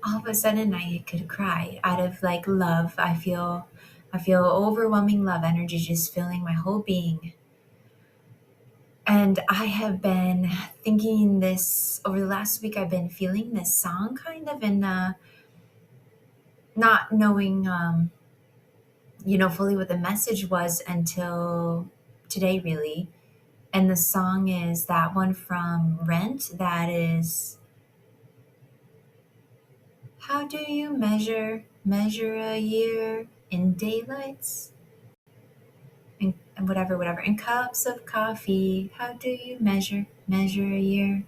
all of a sudden I could cry out of like love. I feel overwhelming love energy just filling my whole being. And I have been thinking this over the last week. I've been feeling this song kind of in not knowing fully what the message was until today really. And the song is that one from Rent that is, how do you measure a year in daylights? And whatever, in cups of coffee. How do you measure a year?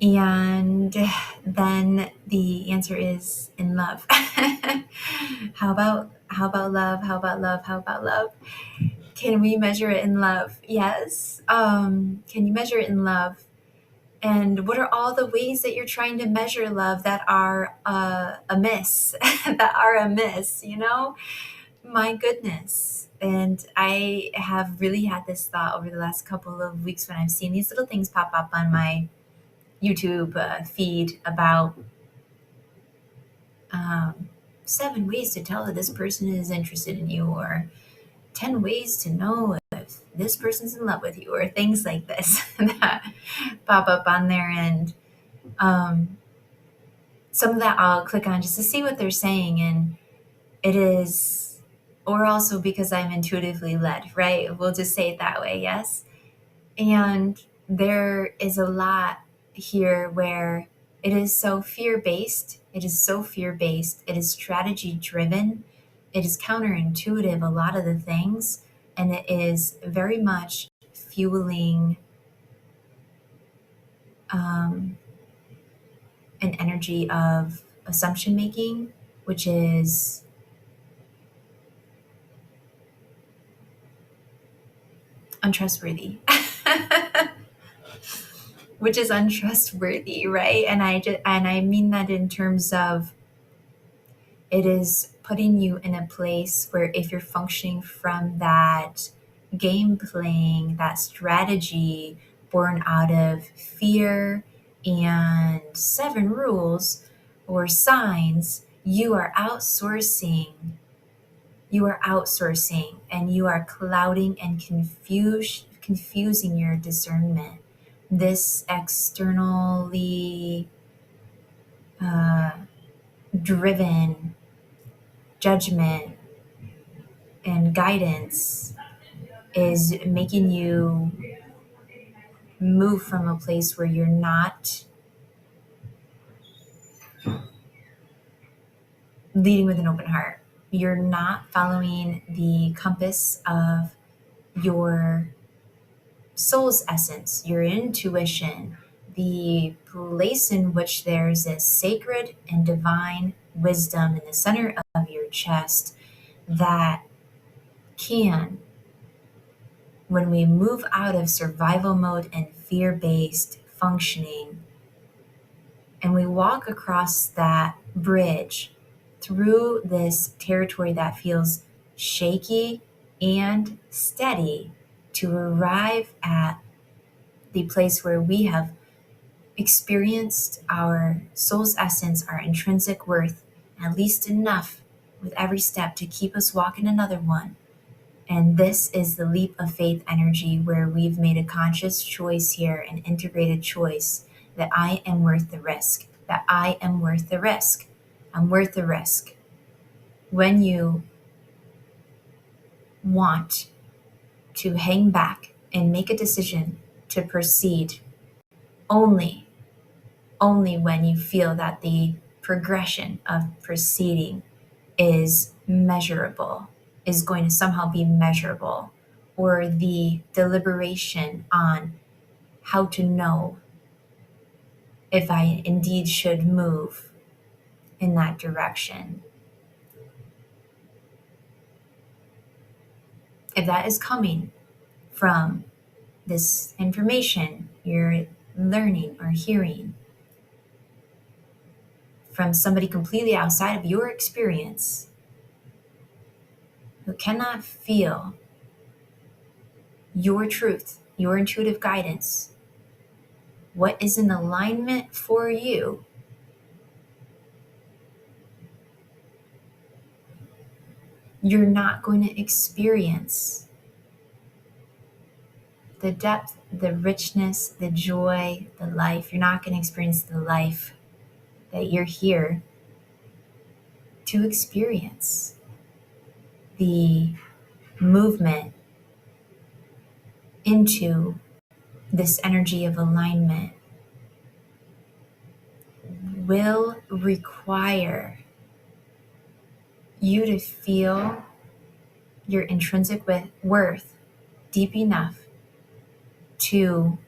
And then the answer is in love. How about love? How about love? How about love? Can we measure it in love? Yes. Can you measure it in love? And what are all the ways that you're trying to measure love that are amiss? That are amiss, My goodness. And I have really had this thought over the last couple of weeks when I've seen these little things pop up on my YouTube feed about um, 7 ways to tell that this person is interested in you, or 10 ways to know if this person's in love with you, or things like this that pop up on there. And um, some of that I'll click on just to see what they're saying. And it is, or also because I'm intuitively led, right? We'll just say it that way, yes? And there is a lot here where it is so fear based. It is so fear based. It is strategy driven. It is counterintuitive, a lot of the things. And it is very much fueling um, an energy of assumption making, which is untrustworthy. Which is untrustworthy, right? And I mean that in terms of, it is putting you in a place where if you're functioning from that game playing, that strategy born out of fear and 7 rules or signs, you are outsourcing and you are clouding and confusing your discernment. This externally uh, driven judgment and guidance is making you move from a place where you're not leading with an open heart. You're not following the compass of your soul's essence, your intuition, the place in which there's a sacred and divine wisdom in the center of your chest that can, when we move out of survival mode and fear based functioning, and we walk across that bridge through this territory that feels shaky and steady to arrive at the place where we have experienced our soul's essence, our intrinsic worth, at least enough with every step to keep us walking another one. And this is the leap of faith energy where we've made a conscious choice here, an integrated choice that I am worth the risk, that I am worth the risk. I'm worth the risk. When you want to hang back and make a decision to proceed, only when you feel that the progression of proceeding is measurable, is going to somehow be measurable, or the deliberation on how to know if I indeed should move in that direction. If that is coming from this information you're learning or hearing from somebody completely outside of your experience, who cannot feel your truth, your intuitive guidance, what is in alignment for you, you're not going to experience the depth, the richness, the joy, the life. You're not going to experience the life that you're here to experience. The movement into this energy of alignment will require you to feel your intrinsic worth deep enough to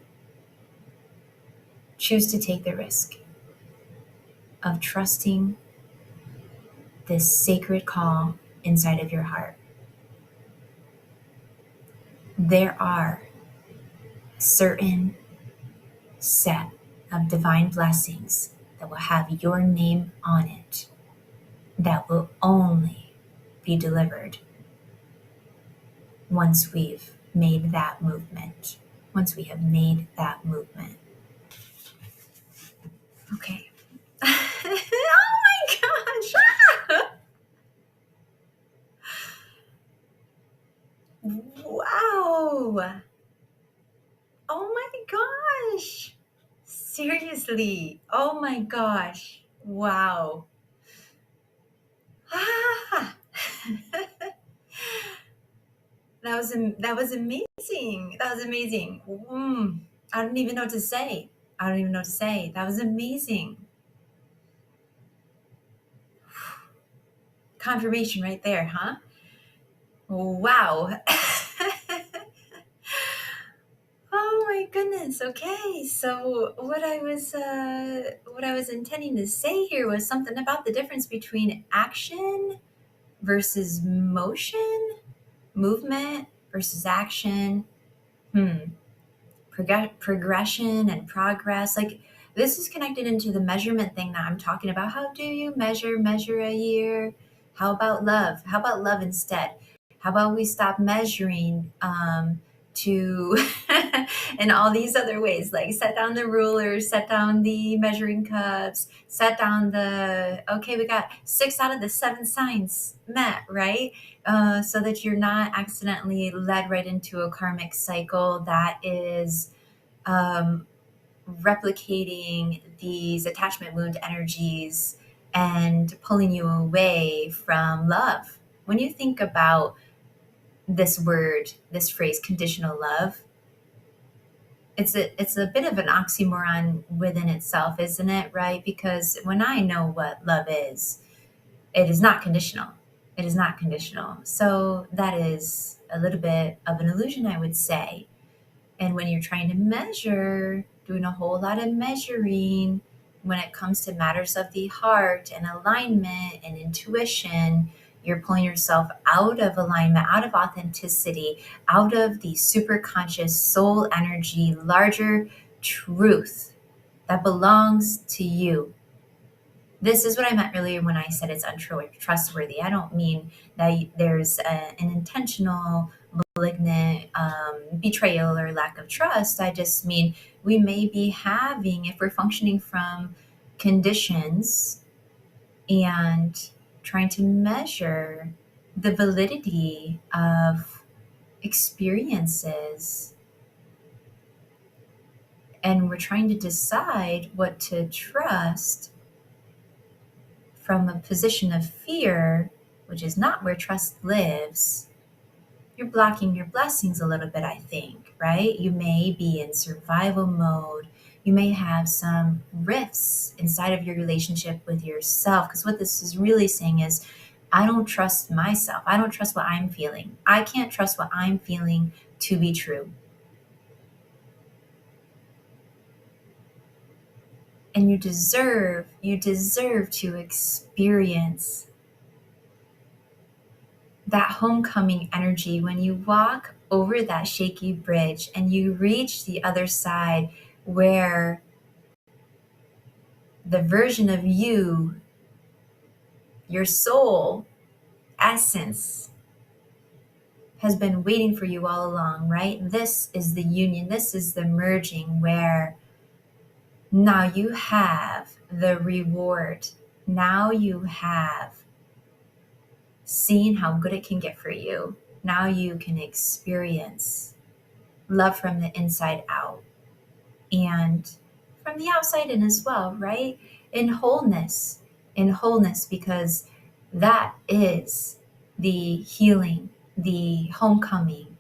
choose to take the risk of trusting this sacred call inside of your heart. There are certain set of divine blessings that will have your name on it that will only be delivered once we've made that movement. Once we have made that movement. Okay. Oh my gosh. Wow. Oh my gosh. Seriously. Oh my gosh. Wow. Ah. That was amazing. That was amazing. I don't even know what to say. That was amazing. Confirmation right there, huh? Wow. Oh my goodness. Okay. So what I was intending to say here was something about the difference between action versus motion, movement versus action. Progression and progress. Like, this is connected into the measurement thing that I'm talking about. How do you measure a year? How about love? How about love instead? How about we stop measuring to and all these other ways, like set down the rulers, set down the measuring cups, set down the, okay, we got 6 out of the 7 signs met, right? So that you're not accidentally led right into a karmic cycle that is um, replicating these attachment wound energies and pulling you away from love. When you think about this word, this phrase, conditional love, it's a bit of an oxymoron within itself, isn't it? Right? Because when I know what love is, it is not conditional. It is not conditional. So that is a little bit of an illusion, I would say. And when you're trying to measure, doing a whole lot of measuring when it comes to matters of the heart and alignment and intuition, you're pulling yourself out of alignment, out of authenticity, out of the super conscious soul energy, larger truth that belongs to you. This is what I meant earlier when I said it's untrustworthy. I don't mean that there's an intentional malignant betrayal or lack of trust. I just mean we may be having, if we're functioning from conditions and trying to measure the validity of experiences, and we're trying to decide what to trust from a position of fear, which is not where trust lives, you're blocking your blessings a little bit, I think, right? You may be in survival mode. You may have some rifts inside of your relationship with yourself. Because what this is really saying is, I don't trust myself. I don't trust what I'm feeling. I can't trust what I'm feeling to be true. And you deserve to experience that homecoming energy when you walk over that shaky bridge and you reach the other side, where the version of you, your soul essence, has been waiting for you all along, right? This is the union. This is the merging where Now you have the reward. Now you have seen how good it can get for you. Now you can experience love from the inside out and from the outside in as well, right? In wholeness, because that is the healing, the homecoming,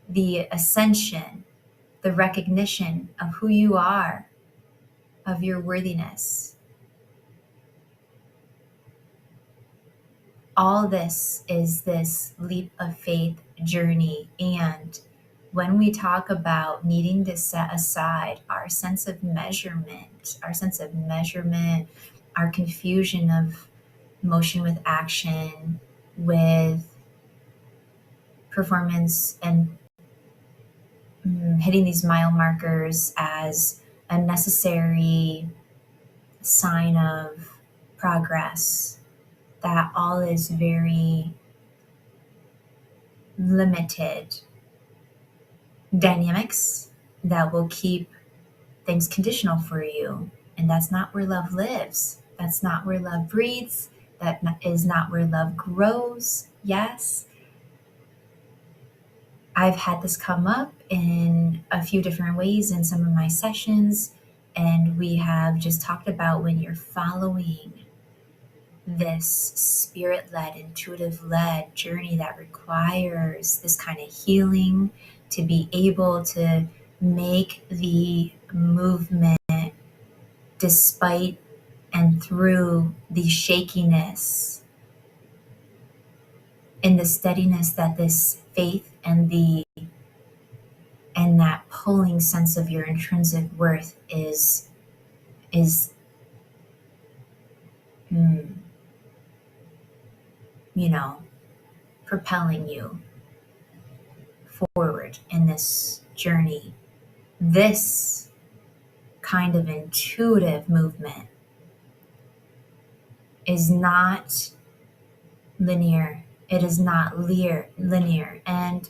the ascension, the recognition of who you are, of your worthiness. All this is this leap of faith journey. And when we talk about needing to set aside our sense of measurement, our confusion of motion with action, with performance, and hitting these mile markers as a necessary sign of progress, that all is very limited dynamics that will keep things conditional for you. And that's not where love lives. That's not where love breathes. That is not where love grows. Yes, I've had this come up in a few different ways in some of my sessions. And we have just talked about when you're following this spirit led, intuitive led journey that requires this kind of healing to be able to make the movement despite and through the shakiness, and the steadiness that this faith and that pulling sense of your intrinsic worth is you know, propelling you forward in this journey. This kind of intuitive movement is not linear. It is not linear. And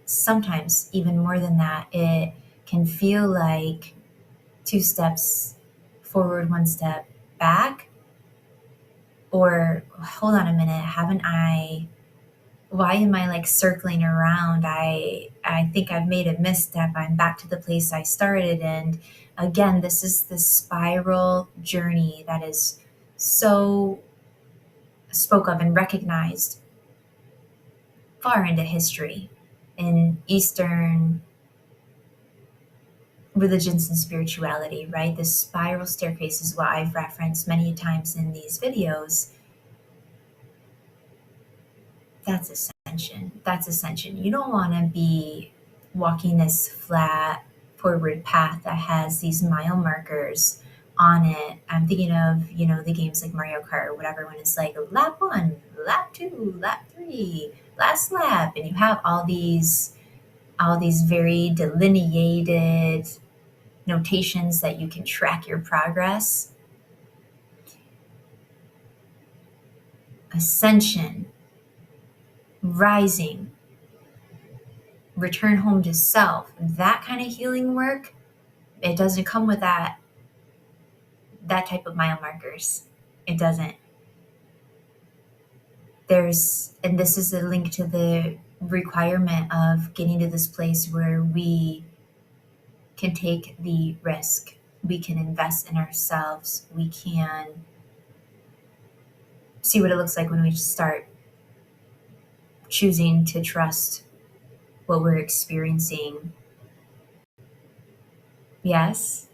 sometimes, even more than that, it can feel like 2 steps forward, 1 step back. Or hold on a minute, why am I like circling around? I think I've made a misstep. I'm back to the place I started. And again, this is the spiral journey that is so spoke of and recognized far into history in Eastern religions and spirituality, right? The spiral staircase is what I've referenced many times in these videos. That's ascension. That's ascension. You don't want to be walking this flat forward path that has these mile markers on it. I'm thinking of, the games like Mario Kart or whatever, when it's like lap 1, lap 2, lap 3, last lap, and you have all these very delineated notations that you can track your progress. Ascension, rising, return home to self, that kind of healing work, it doesn't come with that type of mile markers. It doesn't. And this is a link to the requirement of getting to this place where we can take the risk. We can invest in ourselves. We can see what it looks like when we start choosing to trust what we're experiencing. Yes.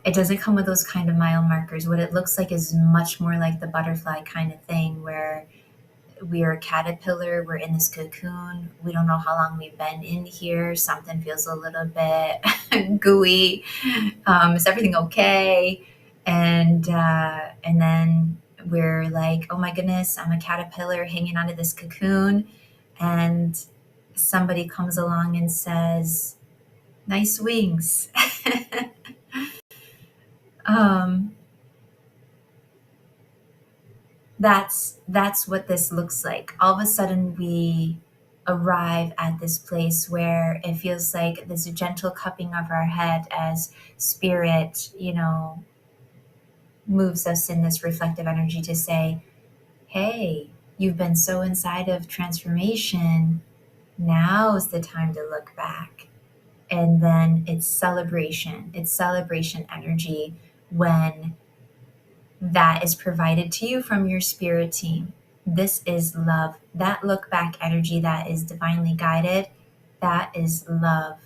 It doesn't come with those kind of mile markers. What it looks like is much more like the butterfly kind of thing, where we are a caterpillar, we're in this cocoon, we don't know how long we've been in here, something feels a little bit gooey, is everything okay? And then we're like, oh my goodness, I'm a caterpillar hanging onto this cocoon, and somebody comes along and says, nice wings. That's what this looks like. All of a sudden we arrive at this place where it feels like this gentle cupping of our head as spirit, moves us in this reflective energy to say, hey, you've been so inside of transformation. Now's the time to look back. And then it's celebration. It's celebration energy when that is provided to you from your spirit team. This is love. That look back energy that is divinely guided, that is love.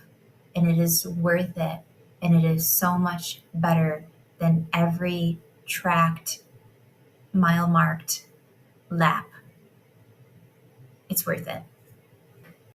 And it is worth it. And it is so much better than every tracked, mile marked lap. It's worth it.